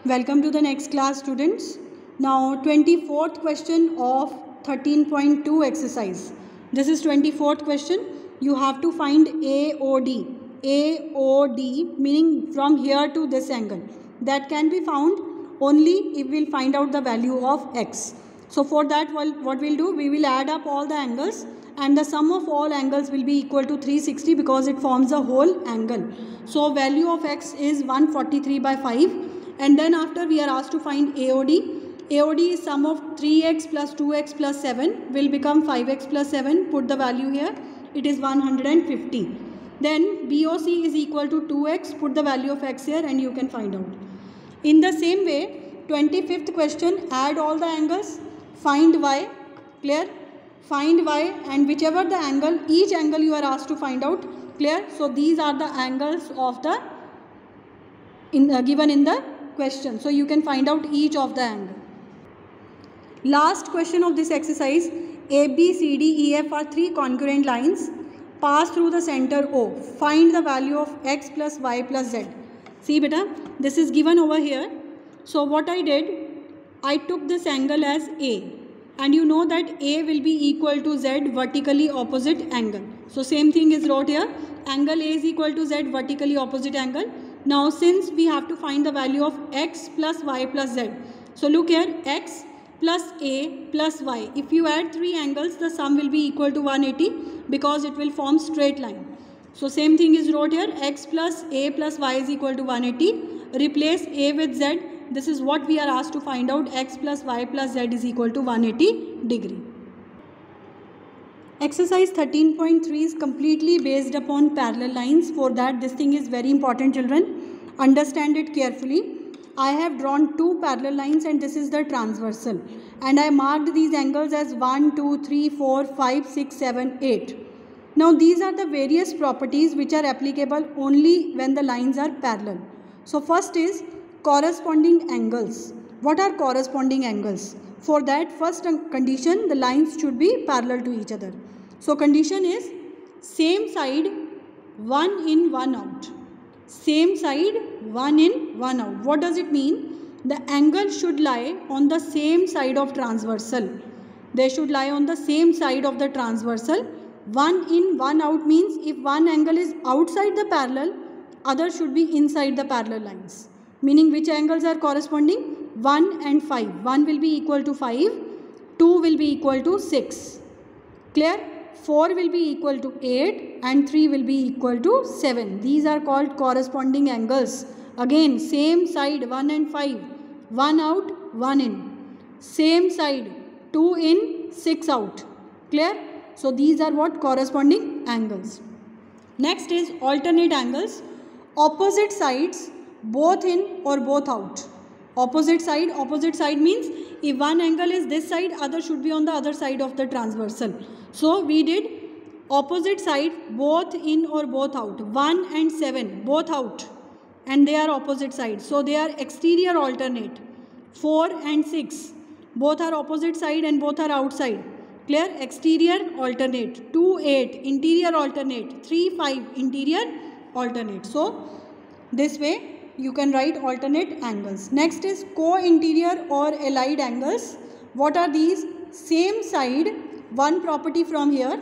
Welcome to the next class, students. Now 24th question of 13.2 exercise. This is 24th question. You have to find AOD. AOD meaning from here to this angle. That can be found only if we'll find out the value of x. So for that, what we'll do, we will add up all the angles and the sum of all angles will be equal to 360 because it forms a whole angle. So value of x is 143 by 5. And then after we are asked to find AOD. AOD is sum of 3x plus 2x plus 7 will become 5x plus 7. Put the value here. It is 150. Then BOC is equal to 2x. Put the value of x here and you can find out. In the same way, 25th question, add all the angles. Find y. Clear? Find y and whichever the angle, each angle you are asked to find out. Clear? So these are the angles of the given in the question. So you can find out each of the angle. Last question of this exercise, A, B, C, D, E, F are three congruent lines. Pass through the center O. Find the value of x plus y plus z. See beta, this is given over here. So what I did, I took this angle as A. And you know that A will be equal to z vertically opposite angle. So same thing is wrote here. Angle A is equal to z vertically opposite angle. Now since we have to find the value of x plus y plus z. So look here, x plus a plus y. If you add three angles, the sum will be equal to 180 because it will form straight line. So same thing is wrote here, x plus a plus y is equal to 180. Replace a with z. This is what we are asked to find out, x plus y plus z is equal to 180 degree. Exercise 13.3 is completely based upon parallel lines. For that, this thing is very important, children. Understand it carefully. I have drawn two parallel lines and this is the transversal. And I marked these angles as 1, 2, 3, 4, 5, 6, 7, 8. Now, these are the various properties which are applicable only when the lines are parallel. So, first is corresponding angles. What are corresponding angles? For that, first condition, the lines should be parallel to each other. So condition is same side, one in, one out. Same side, one in, one out. What does it mean? The angle should lie on the same side of transversal. They should lie on the same side of the transversal. One in, one out means if one angle is outside the parallel, other should be inside the parallel lines. Meaning which angles are corresponding? 1 and 5. 1 will be equal to 5. 2 will be equal to 6. Clear? 4 will be equal to 8 and 3 will be equal to 7. These are called corresponding angles. Again, same side 1 and 5. 1 out, 1 in. Same side 2 in, 6 out. Clear? So these are what corresponding angles. Next is alternate angles. Opposite sides both in or both out. Opposite side means if one angle is this side, other should be on the other side of the transversal. So we did opposite side both in or both out. 1 and 7 both out and they are opposite sides. So they are exterior alternate. 4 and 6 both are opposite side and both are outside. Clear? Exterior alternate. 2, 8 interior alternate. 3, 5 interior alternate. So this way you can write alternate angles. Next is co-interior or allied angles. What are these? Same side, one property from here,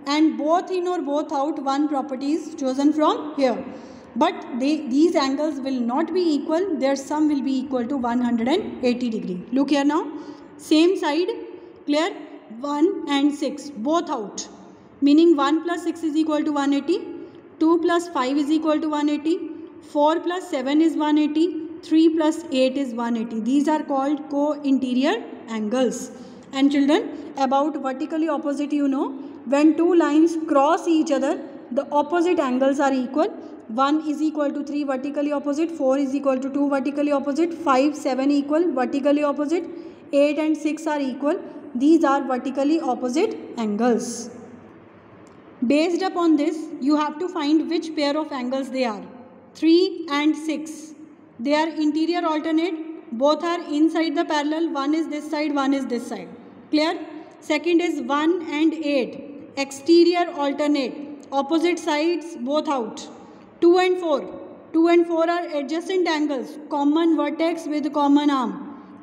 and both in or both out, one property is chosen from here. But these angles will not be equal. Their sum will be equal to 180 degree. Look here now. Same side, clear? 1 and 6, both out. Meaning 1 plus 6 is equal to 180. 2 plus 5 is equal to 180. 4 plus 7 is 180, 3 plus 8 is 180. These are called co-interior angles. And children, about vertically opposite, you know, when two lines cross each other, the opposite angles are equal. 1 is equal to 3 vertically opposite, 4 is equal to 2 vertically opposite, 5, 7 equal vertically opposite, 8 and 6 are equal. These are vertically opposite angles. Based upon this, you have to find which pair of angles they are. 3 and 6. They are interior alternate. Both are inside the parallel. One is this side, one is this side. Clear? Second is 1 and 8. Exterior alternate. Opposite sides both out. 2 and 4. 2 and 4 are adjacent angles, common vertex with common arm.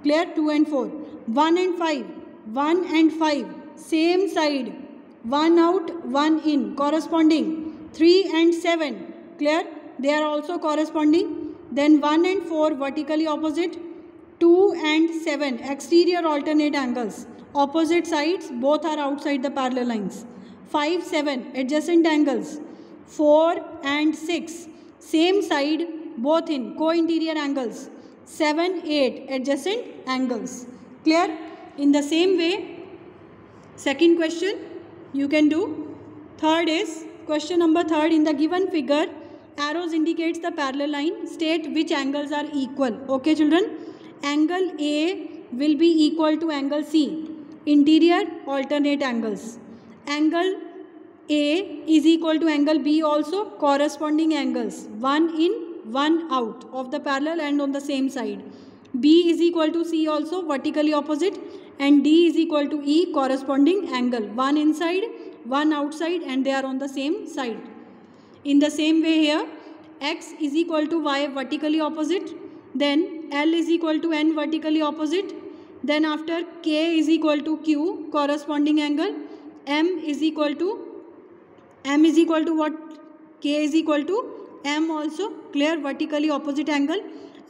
Clear? 2 and 4. 1 and 5. 1 and 5. Same side. 1 out, 1 in. Corresponding. 3 and 7. Clear? They are also corresponding. Then 1 and 4 vertically opposite. 2 and 7 exterior alternate angles. Opposite sides, both are outside the parallel lines. 5, 7 adjacent angles. 4 and 6 same side, both in co-interior angles. 7, 8 adjacent angles. Clear? In the same way, second question you can do. Third is question number 3. In the given figure, arrows indicates the parallel line. State which angles are equal. Okay children? Angle A will be equal to angle C. Interior alternate angles. Angle A is equal to angle B also, corresponding angles. 1 in, 1 out of the parallel and on the same side. B is equal to C also, vertically opposite, and D is equal to E, corresponding angle. 1 inside, 1 outside, and they are on the same side. In the same way here, X is equal to Y, vertically opposite. Then L is equal to N, vertically opposite. Then after K is equal to Q, corresponding angle. M is equal to what? K is equal to M also, clear, vertically opposite angle,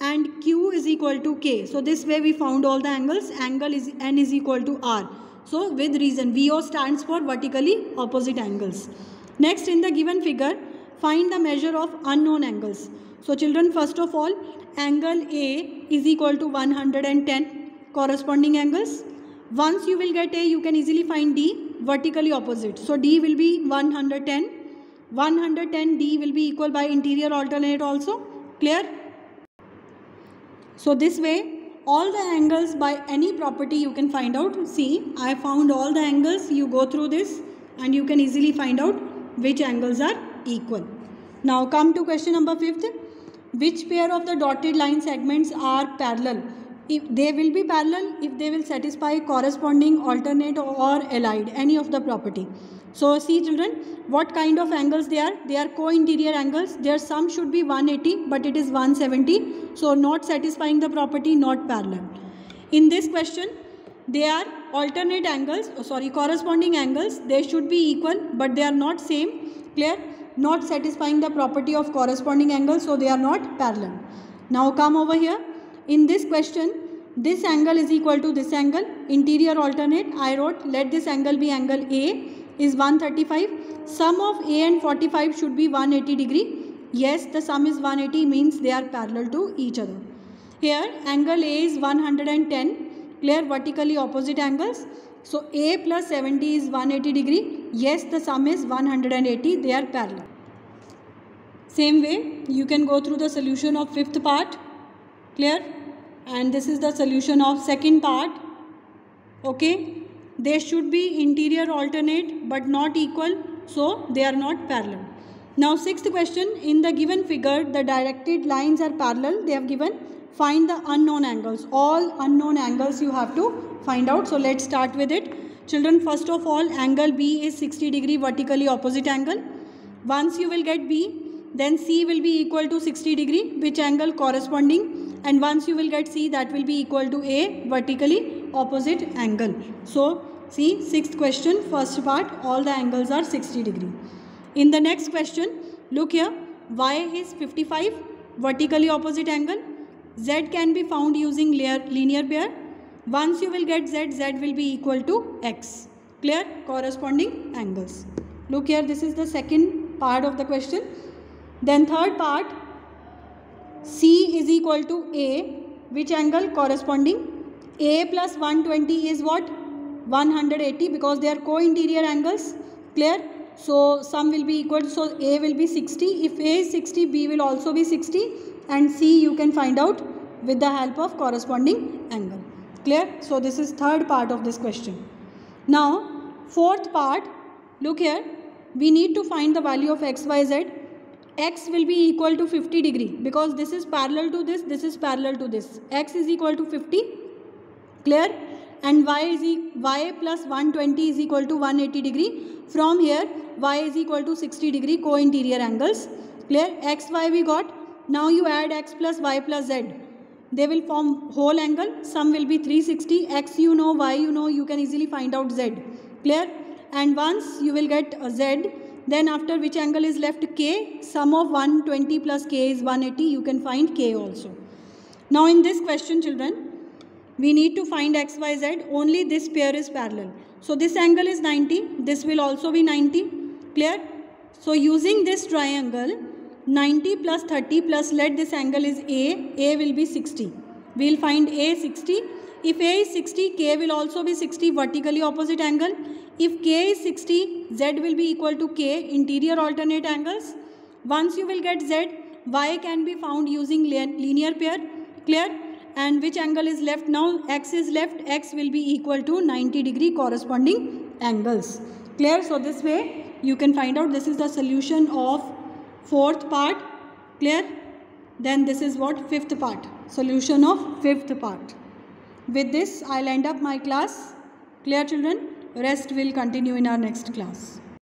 and Q is equal to K. So this way we found all the angles. Angle is N is equal to R. So with reason, VO stands for vertically opposite angles. Next, in the given figure, find the measure of unknown angles. So children, first of all, angle A is equal to 110, corresponding angles. Once you will get A, you can easily find D, vertically opposite. So D will be 110. 110 D will be equal by interior alternate also. Clear? So this way, all the angles by any property you can find out. See, I found all the angles. You go through this and you can easily find out which angles are equal. Now come to question number 5th. Which pair of the dotted line segments are parallel? If they will be parallel if they will satisfy corresponding alternate or allied, any of the property. So see children, what kind of angles they are? They are co-interior angles. Their sum should be 180, but it is 170. So not satisfying the property, not parallel. In this question, they are alternate angles, corresponding angles. They should be equal, but they are not same. Clear? Not satisfying the property of corresponding angles, so they are not parallel. Now come over here. In this question, this angle is equal to this angle. Interior alternate, I wrote, let this angle be angle A is 135. Sum of A and 45 should be 180 degree. Yes, the sum is 180, means they are parallel to each other. Here, angle A is 110. Clear? Vertically opposite angles. So A plus 70 is 180 degree. Yes, the sum is 180. They are parallel. Same way, you can go through the solution of 5th part. Clear? And this is the solution of 2nd part. Okay? They should be interior alternate but not equal. So they are not parallel. Now 6th question. In the given figure, the directed lines are parallel. They have given. Find the unknown angles. All unknown angles you have to find out. So let's start with it. Children, first of all, angle B is 60 degree vertically opposite angle. Once you will get B, then C will be equal to 60 degree, which angle corresponding, and once you will get C, that will be equal to A, vertically opposite angle. So see, 6th question, first part, all the angles are 60 degree. In the next question, look here, Y is 55, vertically opposite angle. Z can be found using linear pair. Once you will get Z, Z will be equal to X. Clear? Corresponding angles. Look here, this is the second part of the question. Then third part, C is equal to A, which angle corresponding? A plus 120 is what? 180, because they are co-interior angles. Clear? So sum will be equal, so A will be 60. If A is 60, B will also be 60, and C you can find out with the help of corresponding angle. Clear? So this is third part of this question. Now fourth part, look here, we need to find the value of X, Y, Z. X will be equal to 50 degree because this is parallel to this, this is parallel to this. X is equal to 50. Clear? And Y plus 120 is equal to 180 degree. From here, Y is equal to 60 degree co-interior angles. Clear? X, Y we got. Now you add x plus y plus z. They will form whole angle. Sum will be 360. X you know, y you know, you can easily find out z. Clear? And once you will get z, then after which angle is left? K. Sum of 120 plus k is 180. You can find k also. Now in this question, children, we need to find x, y, z. Only this pair is parallel. So this angle is 90. This will also be 90. Clear? So using this triangle, 90 plus 30 plus, let this angle is A will be 60. We will find A 60. If A is 60, K will also be 60, vertically opposite angle. If K is 60, Z will be equal to K, interior alternate angles. Once you will get Z, Y can be found using linear pair. Clear? And which angle is left now? X is left. X will be equal to 90 degree corresponding angles. Clear? So this way you can find out. This is the solution of fourth part. Clear? Then this is what? Fifth part. Solution of fifth part. With this I'll end up my class. Clear, children? Rest will continue in our next class.